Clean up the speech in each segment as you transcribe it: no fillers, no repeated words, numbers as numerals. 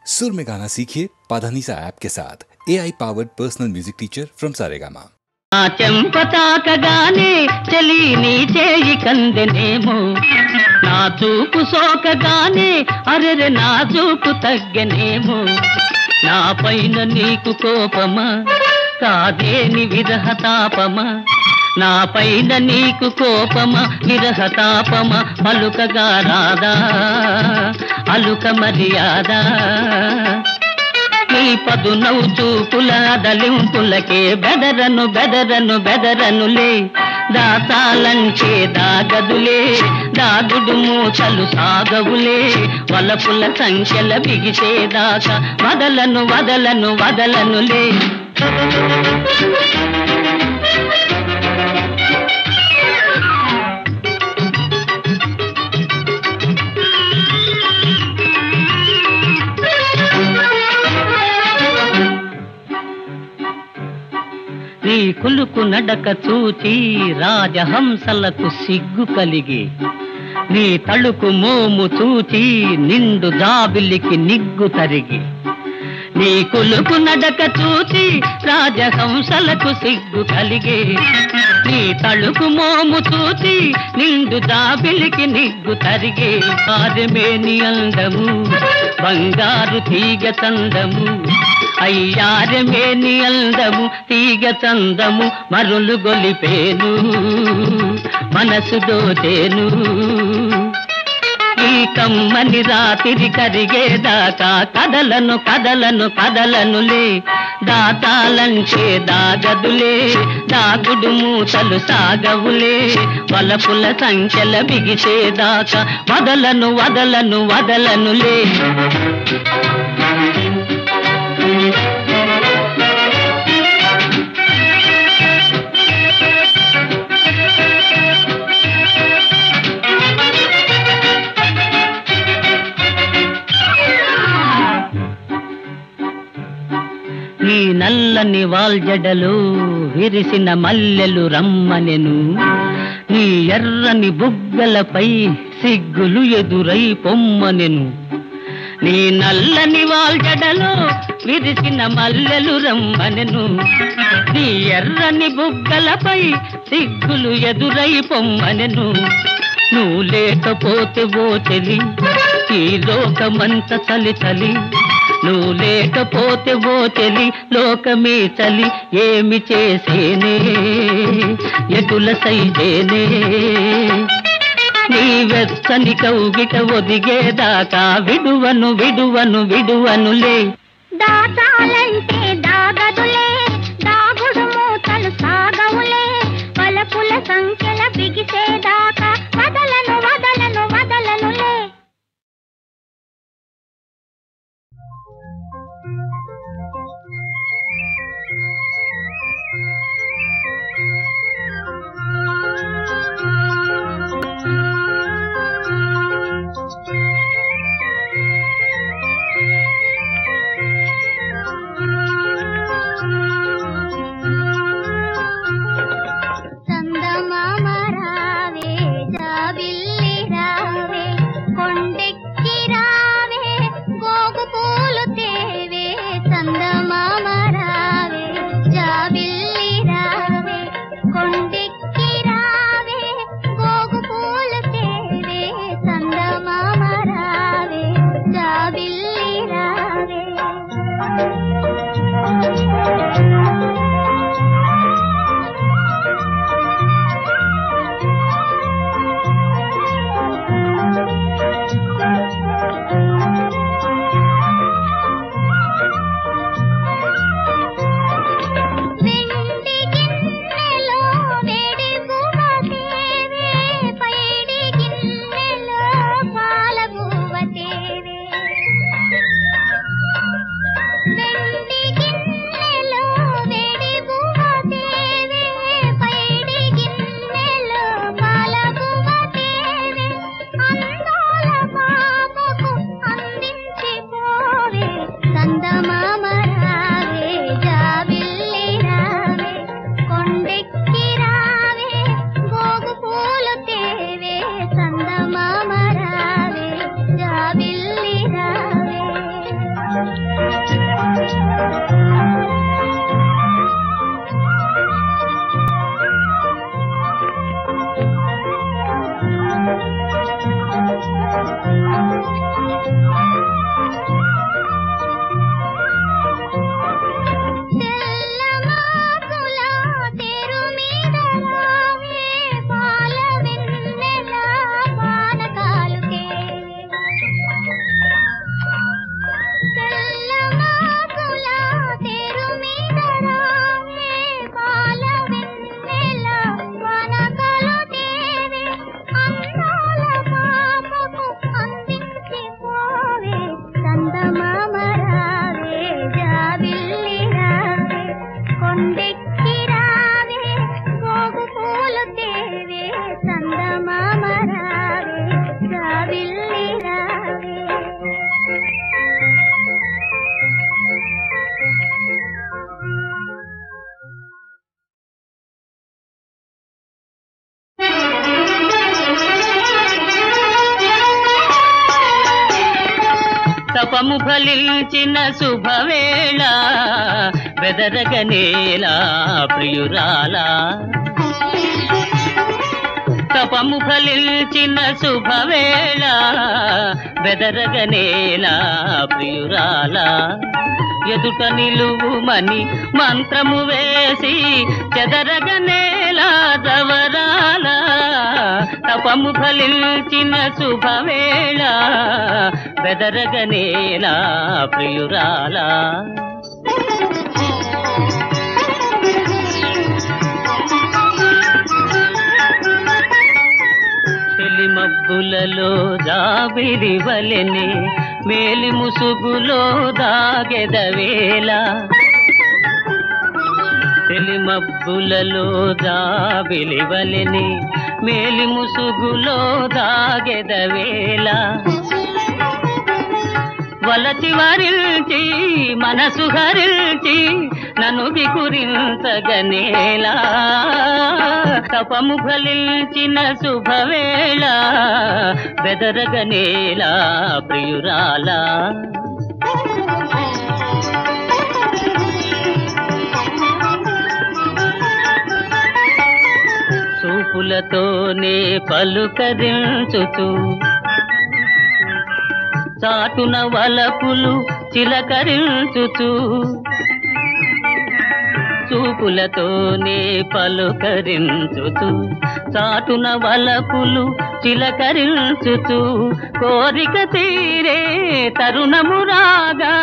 सुर में गाना सीखिए पाधानीसा ऐप के साथ AI powered personal music teacher from Saregama. చెంపతాకగానే చలి నీ చేయి కందెనేమో నా చూపు సోకగానే అరెరె నా చూపు తగ్గనేమో నా పైన నీకు కోపమా కాదేని విరహతాపమా నా పైన నీకు కోపమా విరహతాపమా పలుకగా రాదా అలుక మర్యాదా నీ పదునవు చూపుల దలింపులకే బెదరను బెదరను బెదరనులే దాతాలంటే దాగదులే దాగుడు మూచలు సాగవులే వలపుల సంఖ్యల బిగిసేదాకా వదలను వదలను వదలనులే నీ కులుకు నడక చూచి రాజహంసలకు సిగ్గు కలిగి నీ తళుకు మోము చూచి నిండు జాబిలికి నిగ్గు తరిగి నీ కులుకు నడక చూచి రాజహంసలకు సిగ్గు కలిగి నీ తళుకు మోము చూచి నిండు జాబిలికి నిగ్గు తరిగి ఆరమేని అందము బంగారు తీగ చందము అయ్యారమేని అందము తీగ చందము మరులు గొలిపేను మనసు దోచేను ఈ కమ్మని రాత్రి కరిగేదాకా కదలను కదలను కదలనులే దాతాలంటే దాగదులే దాగుడు మూతలు సాగవులే వలపుల సంఖ్యల బిగిసేదాకా వదలను వదలను వదలనులే నీ నల్లని వాల్జడలు విరిసిన మల్లెలు రమ్మనెను నీ ఎర్రని బుగ్గలపై సిగ్గులు ఎదురై పొమ్మనెను నీ నల్లని వాల్జడలు విరిసిన మల్లెలు రమ్మనెను నీ ఎర్రని బుగ్గలపై సిగ్గులు ఎదురై పొమ్మనెను నువ్వు లేకపోతే ఓ చెలి ఈ లోకమంత చలి చలి నువ్వు లేకపోతే ఓ చెలి లోకమే చలి ఏమి చేసేనే ఎటుల సైజేనే నీ వెచ్చని కౌగిట ఒదిగేదాకా విడువను విడువను విడువనులే దాతాలంటే దాగదులే దాగుడు మూతలు సాగవులే వలపుల సంఖ్యల బిగిసేదాకా వదలను వదలను వదలనులే జాబిల్లి తపము ఫలించిన శుభవేళ బెదరగనేలా ప్రియురాలా తపము ఫలించిన శుభవేళ బెదరగనేలా ప్రియురాలా ఎదుట నిలువుమని మంత్రము వేసి చెదరగనేలా జవరాల తపము ఫలించిన శుభవేళ బెదరగనేలా ప్రియురాలా మబ్బులలో జాబిలి వలెనే మేలి ముసుగులో దాగెదవేళ తెలి మబ్బులలో జాబిలి వలెనే మేలి ముసుగులో దాగెదవేళ వలచి వరిల్చి మనసు హరిల్చి నన్ను వికురించగనేలా తపము ఫలించిన శుభవేళ బెదరగనేలా ప్రియురాలా చూపులతోనే పలుకరించుతూ చాటున వలపులు చిలకరించుచు చూపులతోనే పలుకరించుచు చాటున వలపులు చిలకరించుచు కోరిక తీరే తరుణము రాగా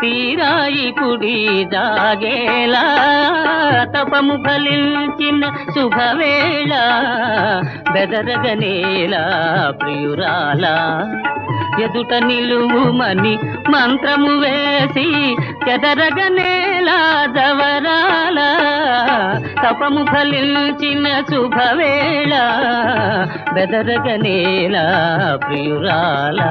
తీరాయి పుడి జాగేలా తపము ఫలించిన శుభవేళ బెదరగనేలా ప్రియురాలా ఎదుట నిలువుమని మంత్రము వేసి చెదరగనేలా జవరాల తపము ఫలించిన శుభవేళ బెదరగనేలా ప్రియురాలా